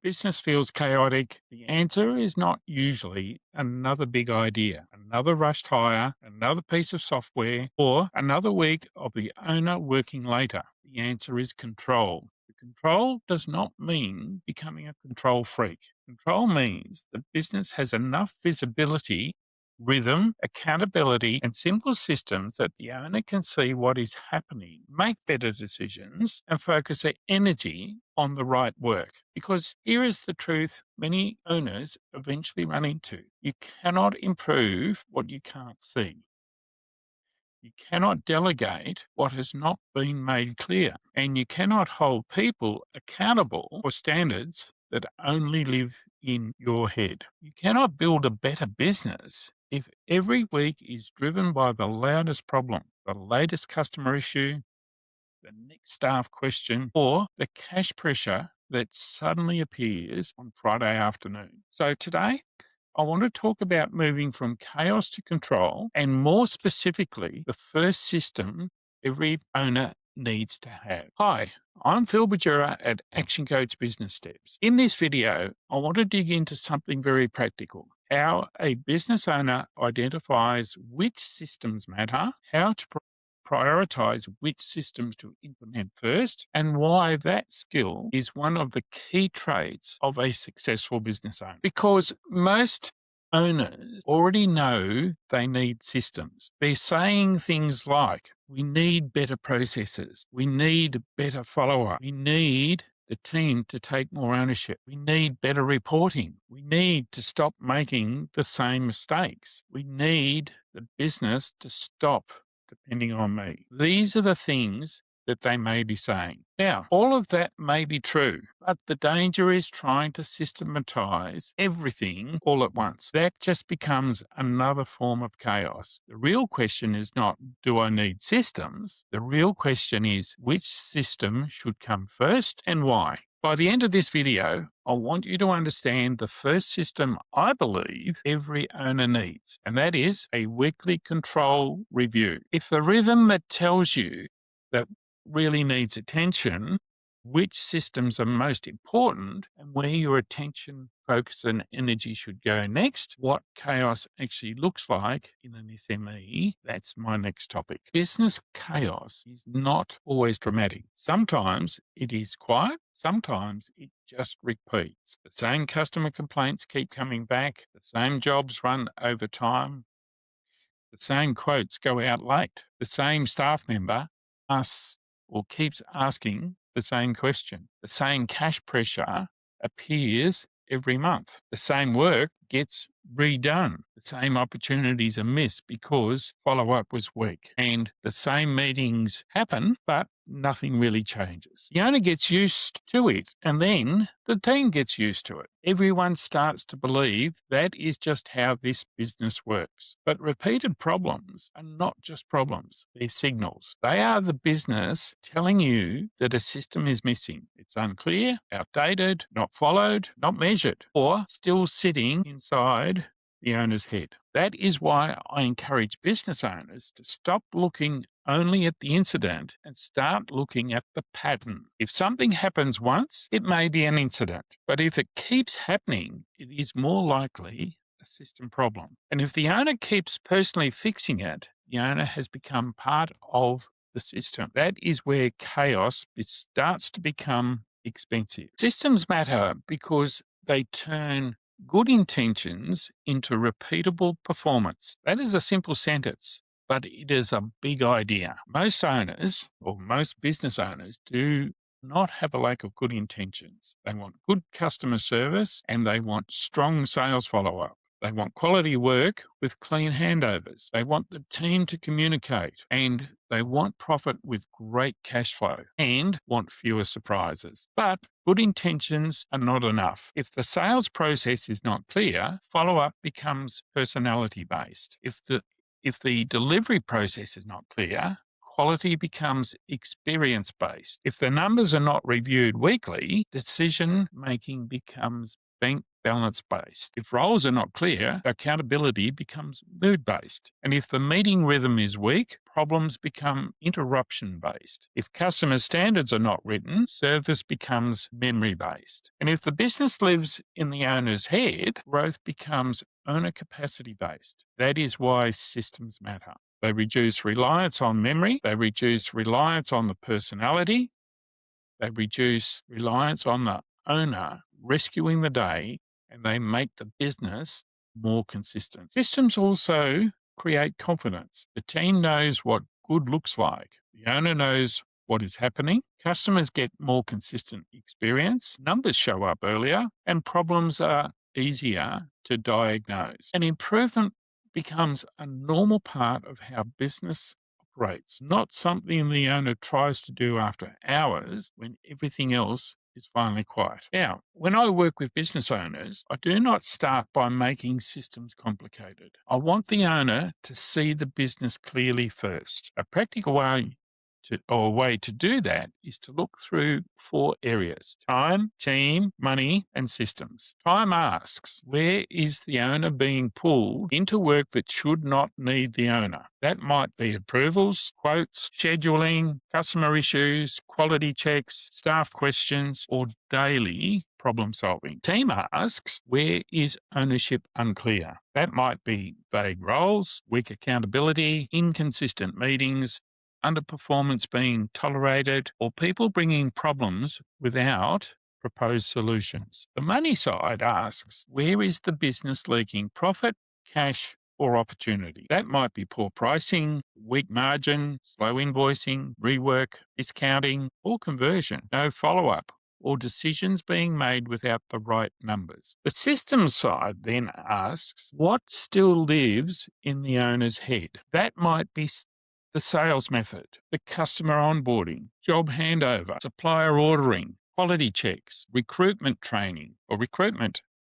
business feels chaotic, the answer is not usually another big idea, another rushed hire, another piece of software, or another week of the owner working later. The answer is control. The control does not mean becoming a control freak. Control means the business has enough visibility, rhythm, accountability, and simple systems that the owner can see what is happening, make better decisions, and focus their energy on the right work. Because here is the truth many owners eventually run into: you cannot improve what you can't see. You cannot delegate what has not been made clear, and you cannot hold people accountable for standards that only live in your head. You cannot build a better business if every week is driven by the loudest problem, the latest customer issue, the next staff question, or the cash pressure that suddenly appears on Friday afternoon. So today, I want to talk about moving from chaos to control, and more specifically, the first system every owner needs to have. Hi, I'm Phil Badura at Action Coach Business Steps. In this video, I want to dig into something very practical: how a business owner identifies which systems matter, how to prioritize which systems to implement first, and why that skill is one of the key traits of a successful business owner. Because most owners already know they need systems. They're saying things like, we need better processes, we need better follow-up, we need the team to take more ownership, we need better reporting, we need to stop making the same mistakes, we need the business to stop depending on me. These are the things that they may be saying. Now, all of that may be true, but the danger is trying to systematize everything all at once. That just becomes another form of chaos. The real question is not, do I need systems? The real question is, which system should come first and why? By the end of this video, I want you to understand the first system I believe every owner needs, and that is a weekly control review. If the rhythm that tells you that really needs attention, which systems are most important, and where your attention, focus, and energy should go next, what chaos actually looks like in an SME, that's my next topic. Business chaos is not always dramatic. Sometimes it is quiet, sometimes it just repeats. The same customer complaints keep coming back, the same jobs run over time, the same quotes go out late, the same staff member asks or keeps asking the same question. The same cash pressure appears every month. The same work gets redone. The same opportunities are missed because follow-up was weak. And the same meetings happen, but nothing really changes. The owner gets used to it, and then the team gets used to it. Everyone starts to believe that is just how this business works. But repeated problems are not just problems, they're signals. They are the business telling you that a system is missing. It's unclear, outdated, not followed, not measured, or still sitting inside the owner's head. That is why I encourage business owners to stop looking only at the incident and start looking at the pattern. If something happens once, it may be an incident, but if it keeps happening, it is more likely a system problem. And if the owner keeps personally fixing it, the owner has become part of the system. That is where chaos starts to become expensive. Systems matter because they turn good intentions into repeatable performance. That is a simple sentence, but it is a big idea. Most owners, or most business owners, do not have a lack of good intentions. They want good customer service and they want strong sales follow-up. They want quality work with clean handovers. They want the team to communicate, and they want profit with great cash flow and want fewer surprises. But good intentions are not enough. If the sales process is not clear, follow-up becomes personality-based. If the delivery process is not clear, quality becomes experience-based. If the numbers are not reviewed weekly, decision-making becomes bank balance based. If roles are not clear, accountability becomes mood based. And if the meeting rhythm is weak, problems become interruption based. If customer standards are not written, service becomes memory based. And if the business lives in the owner's head, growth becomes owner capacity based. That is why systems matter. They reduce reliance on memory, they reduce reliance on the personality, they reduce reliance on the owner rescuing the day, and they make the business more consistent. Systems also create confidence. The team knows what good looks like. The owner knows what is happening. Customers get more consistent experience. Numbers show up earlier, and problems are easier to diagnose. And improvement becomes a normal part of how business operates, not something the owner tries to do after hours when everything else is finally quiet. Now, when I work with business owners, I do not start by making systems complicated. I want the owner to see the business clearly first. A practical way to do that is to look through 4 areas: time, team, money, and systems. Time asks, where is the owner being pulled into work that should not need the owner? That might be approvals, quotes, scheduling, customer issues, quality checks, staff questions, or daily problem solving. Team asks, where is ownership unclear? That might be vague roles, weak accountability, inconsistent meetings, underperformance being tolerated, or people bringing problems without proposed solutions. The money side asks, where is the business leaking profit, cash, or opportunity? That might be poor pricing, weak margin, slow invoicing, rework, discounting, or conversion, no follow-up, or decisions being made without the right numbers. The systems side then asks, what still lives in the owner's head? That might be the sales method, the customer onboarding, job handover, supplier ordering, quality checks, recruitment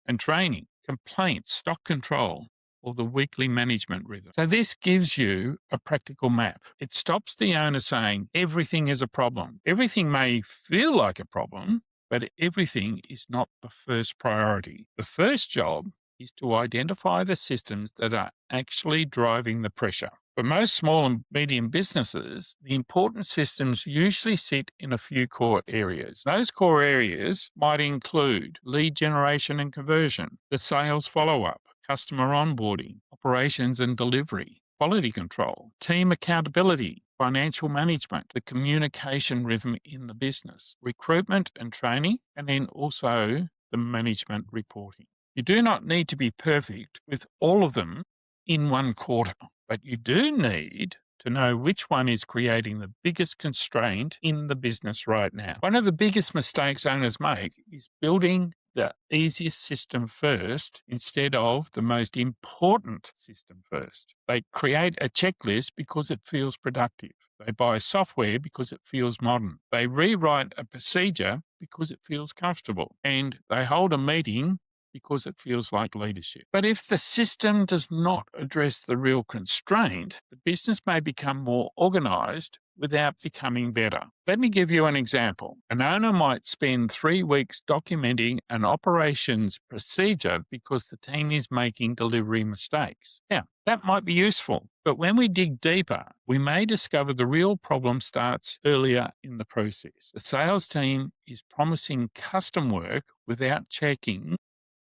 and training, complaints, stock control, or the weekly management rhythm. So this gives you a practical map. It stops the owner saying everything is a problem. Everything may feel like a problem, but everything is not the first priority. The first job is to identify the systems that are actually driving the pressure. For most small and medium businesses, the important systems usually sit in a few core areas. Those core areas might include lead generation and conversion, the sales follow-up, customer onboarding, operations and delivery, quality control, team accountability, financial management, the communication rhythm in the business, recruitment and training, and then also the management reporting. You do not need to be perfect with all of them in one quarter, but you do need to know which one is creating the biggest constraint in the business right now. One of the biggest mistakes owners make is building the easiest system first instead of the most important system first. They create a checklist because it feels productive. They buy software because it feels modern. They rewrite a procedure because it feels comfortable. And they hold a meeting because it feels like leadership. But if the system does not address the real constraint, the business may become more organized without becoming better. Let me give you an example. An owner might spend 3 weeks documenting an operations procedure because the team is making delivery mistakes. Now, that might be useful, but when we dig deeper, we may discover the real problem starts earlier in the process. The sales team is promising custom work without checking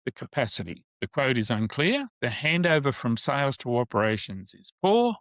the capacity. The quote is unclear, the handover from sales to operations is poor,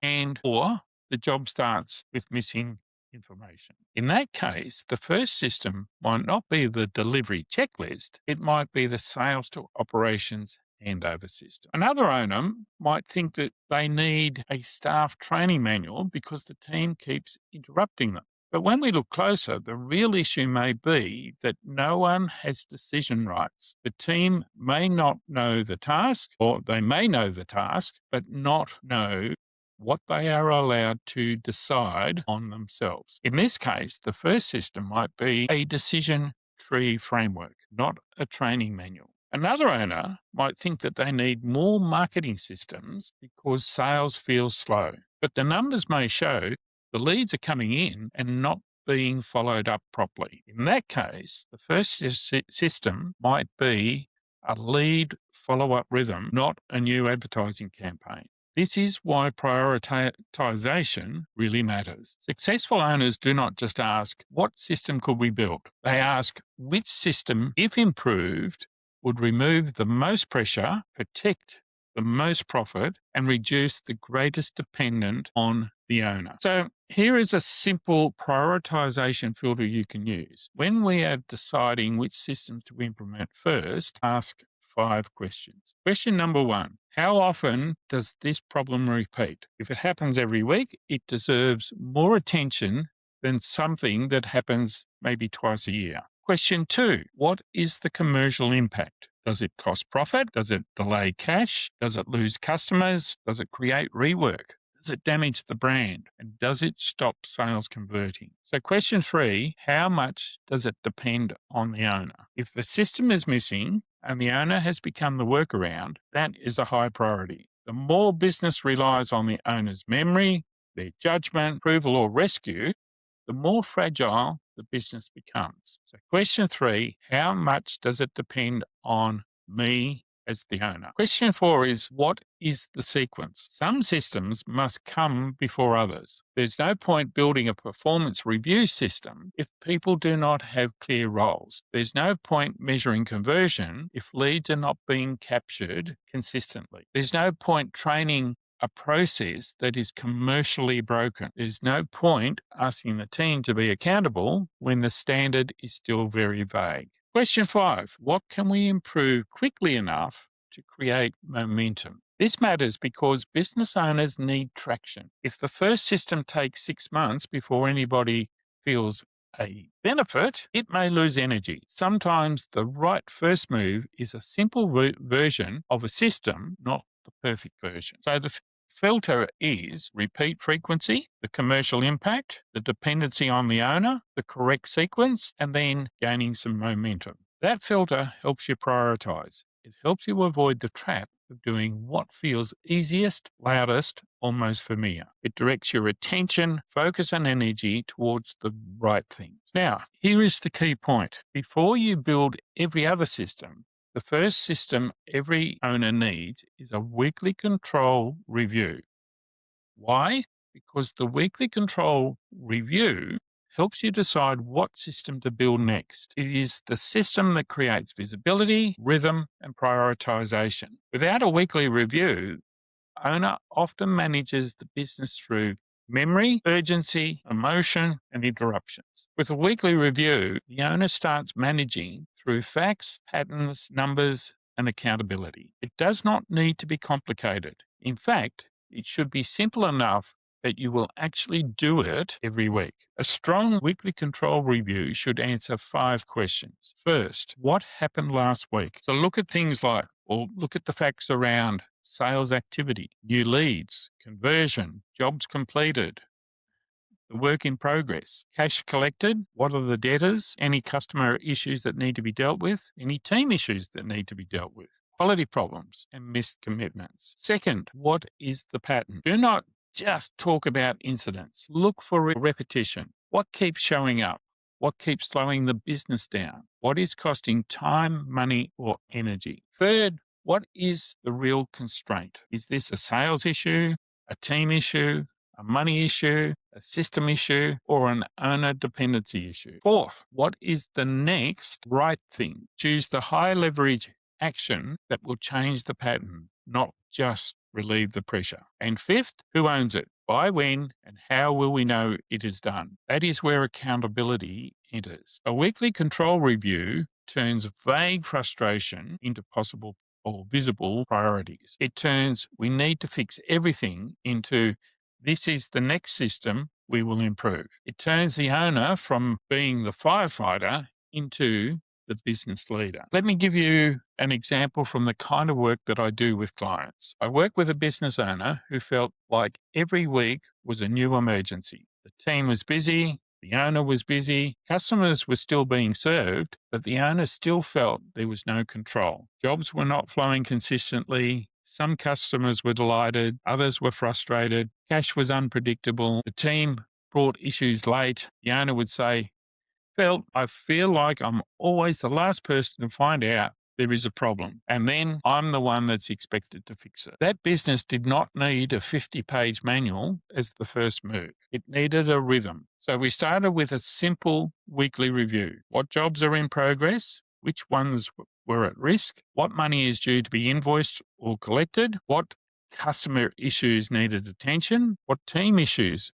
or the job starts with missing information. In that case, the first system might not be the delivery checklist, it might be the sales to operations handover system. Another owner might think that they need a staff training manual because the team keeps interrupting them. But when we look closer, the real issue may be that no one has decision rights. The team may not know the task, or they may know the task, but not know what they are allowed to decide on themselves. In this case, the first system might be a decision tree framework, not a training manual. Another owner might think that they need more marketing systems because sales feels slow, but the numbers may show the leads are coming in and not being followed up properly. In that case, the first system might be a lead follow-up rhythm, not a new advertising campaign. This is why prioritization really matters. Successful owners do not just ask, what system could we build? They ask, which system, if improved, would remove the most pressure, protect the most profit, and reduce the greatest dependent on the owner. So here is a simple prioritization filter you can use. When we are deciding which systems to implement first, ask 5 questions. Question number 1, how often does this problem repeat? If it happens every week, it deserves more attention than something that happens maybe twice a year. Question 2, what is the commercial impact? Does it cost profit? Does it delay cash? Does it lose customers? Does it create rework? Does it damage the brand? And does it stop sales converting? So question 3, how much does it depend on the owner? If the system is missing and the owner has become the workaround, that is a high priority. The more business relies on the owner's memory, their judgment, approval, or rescue, the more fragile the business becomes. So question 3, how much does it depend on me as the owner? Question 4 is, what is the sequence? Some systems must come before others. There's no point building a performance review system if people do not have clear roles. There's no point measuring conversion if leads are not being captured consistently. There's no point training a process that is commercially broken. There's no point asking the team to be accountable when the standard is still very vague. Question 5, what can we improve quickly enough to create momentum? This matters because business owners need traction. If the first system takes 6 months before anybody feels a benefit, it may lose energy. Sometimes the right first move is a simple version of a system, not the perfect version. So the filter is repeat frequency, the commercial impact, the dependency on the owner, the correct sequence, and then gaining some momentum. That filter helps you prioritize. It helps you avoid the trap of doing what feels easiest, loudest, almost familiar. It directs your attention, focus, and energy towards the right things. Now, here is the key point. Before you build every other system, the first system every owner needs is a weekly control review. Why? Because the weekly control review helps you decide what system to build next. It is the system that creates visibility, rhythm, and prioritization. Without a weekly review, owner often manages the business through memory, urgency, emotion, and interruptions. With a weekly review, the owner starts managing through facts, patterns, numbers, and accountability. It does not need to be complicated. In fact, it should be simple enough that you will actually do it every week. A strong weekly control review should answer 5 questions. First, what happened last week? So look at things like, or look at the facts around sales activity, new leads, conversion, jobs completed, the work in progress, cash collected, what are the debtors, any customer issues that need to be dealt with, any team issues that need to be dealt with, quality problems, and missed commitments. Second, what is the pattern? Do not just talk about incidents. Look for repetition. What keeps showing up? What keeps slowing the business down? What is costing time, money, or energy? Third, what is the real constraint? Is this a sales issue, a team issue, a money issue, a system issue, or an owner dependency issue? Fourth, what is the next right thing? Choose the high leverage action that will change the pattern, not just relieve the pressure. And fifth, who owns it? By when and how will we know it is done? That is where accountability enters. A weekly control review turns vague frustration into possible or visible priorities. It turns we need to fix everything into this is the next system we will improve. It turns the owner from being the firefighter into the business leader. Let me give you an example from the kind of work that I do with clients. I work with a business owner who felt like every week was a new emergency. The team was busy, the owner was busy, customers were still being served, but the owner still felt there was no control. Jobs were not flowing consistently. Some customers were delighted, others were frustrated, cash was unpredictable, the team brought issues late. The owner would say, I feel like I'm always the last person to find out there is a problem. And then I'm the one that's expected to fix it. That business did not need a 50-page manual as the first move. It needed a rhythm. So we started with a simple weekly review. What jobs are in progress? Which ones were at risk? What money is due to be invoiced or collected? What customer issues needed attention? What team issues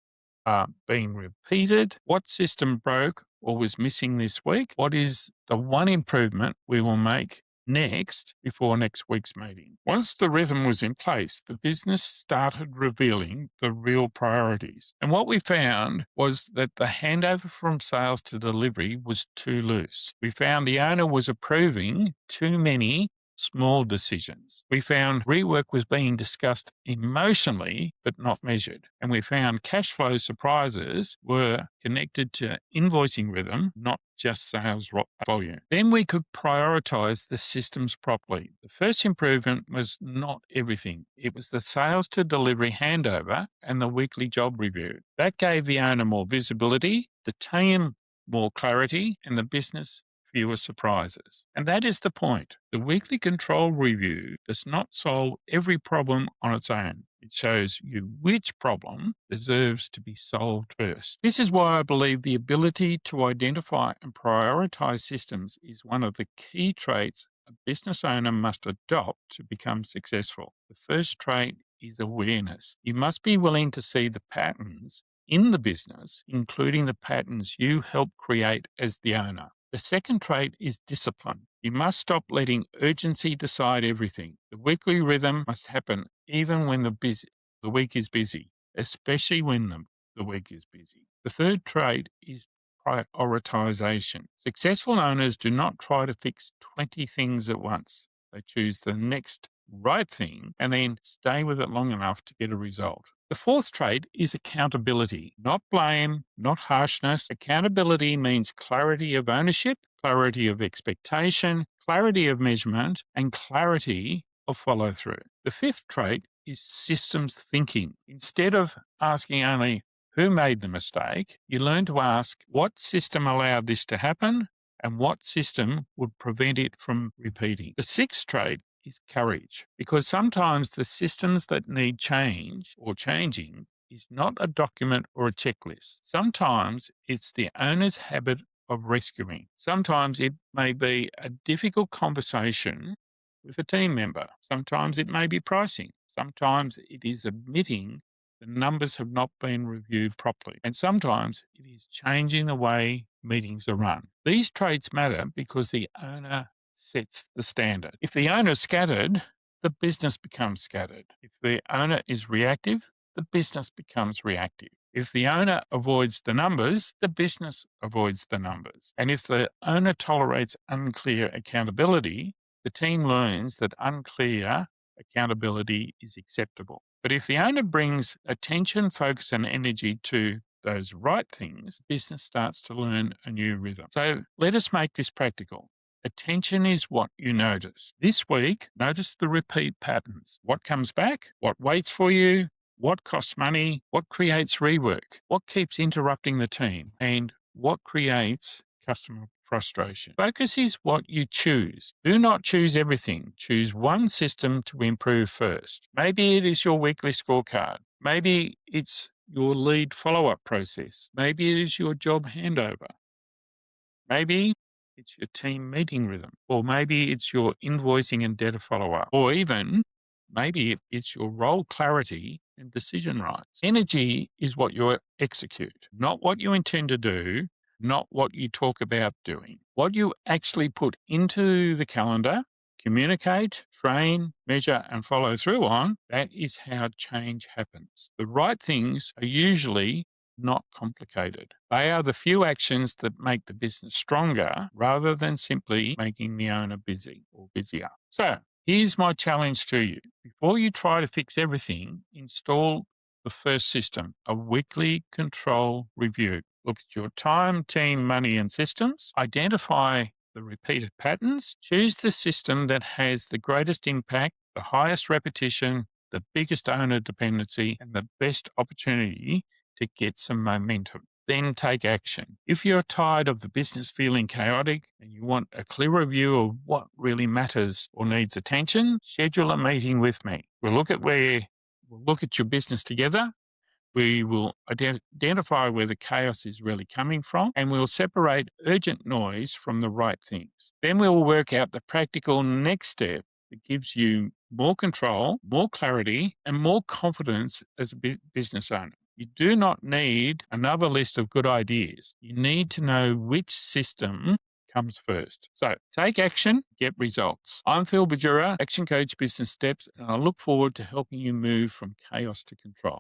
are being repeated? What system broke or was missing this week? What is the one improvement we will make next before next week's meeting? Once the rhythm was in place, the business started revealing the real priorities. And what we found was that the handover from sales to delivery was too loose. We found the owner was approving too many small decisions. We found rework was being discussed emotionally but not measured. And we found cash flow surprises were connected to invoicing rhythm, not just sales volume. Then we could prioritize the systems properly. The first improvement was not everything. It was the sales to delivery handover and the weekly job review. That gave the owner more visibility, the team more clarity, and the business fewer surprises. And that is the point. The weekly control review does not solve every problem on its own. It shows you which problem deserves to be solved first. This is why I believe the ability to identify and prioritize systems is one of the key traits a business owner must adopt to become successful. The first trait is awareness. You must be willing to see the patterns in the business, including the patterns you help create as the owner. The second trait is discipline. You must stop letting urgency decide everything. The weekly rhythm must happen even when the week is busy, especially when the week is busy. The third trait is prioritization. Successful owners do not try to fix 20 things at once. They choose the next right thing and then stay with it long enough to get a result. The fourth trait is accountability, not blame, not harshness. Accountability means clarity of ownership, clarity of expectation, clarity of measurement, and clarity of follow through. The fifth trait is systems thinking. Instead of asking only who made the mistake, you learn to ask what system allowed this to happen and what system would prevent it from repeating. The sixth trait is courage, because sometimes the systems that need change or changing is not a document or a checklist. Sometimes it's the owner's habit of rescuing. Sometimes it may be a difficult conversation with a team member. Sometimes it may be pricing. Sometimes it is admitting the numbers have not been reviewed properly. And sometimes it is changing the way meetings are run. These traits matter because the owner sets the standard. If the owner is scattered, the business becomes scattered. If the owner is reactive, the business becomes reactive. If the owner avoids the numbers, the business avoids the numbers. And if the owner tolerates unclear accountability, the team learns that unclear accountability is acceptable. But if the owner brings attention, focus, and energy to those right things, business starts to learn a new rhythm. So let us make this practical. Attention is what you notice. This week, notice the repeat patterns. What comes back? What waits for you? What costs money? What creates rework? What keeps interrupting the team? And what creates customer frustration? Focus is what you choose. Do not choose everything. Choose one system to improve first. Maybe it is your weekly scorecard. Maybe it's your lead follow-up process. Maybe it is your job handover. Maybe it's your team meeting rhythm, or maybe it's your invoicing and data follow-up, or even maybe it's your role clarity and decision rights. Energy is what you execute, not what you intend to do, not what you talk about doing. What you actually put into the calendar, communicate, train, measure, and follow through on, that is how change happens. The right things are usually not complicated. They are the few actions that make the business stronger rather than simply making the owner busy or busier. So here's my challenge to you. Before you try to fix everything, install the first system, a weekly control review. Look at your time, team, money, and systems. Identify the repeated patterns. Choose the system that has the greatest impact, the highest repetition, the biggest owner dependency, and the best opportunity to get some momentum. then take action. If you're tired of the business feeling chaotic and you want a clearer view of what really matters or needs attention, schedule a meeting with me. We'll look at your business together. We will identify where the chaos is really coming from, and we'll separate urgent noise from the right things. Then we'll work out the practical next step that gives you more control, more clarity, and more confidence as a business owner. You do not need another list of good ideas. You need to know which system comes first. So take action, get results. I'm Phil Badura, Action Coach Business Steps, and I look forward to helping you move from chaos to control.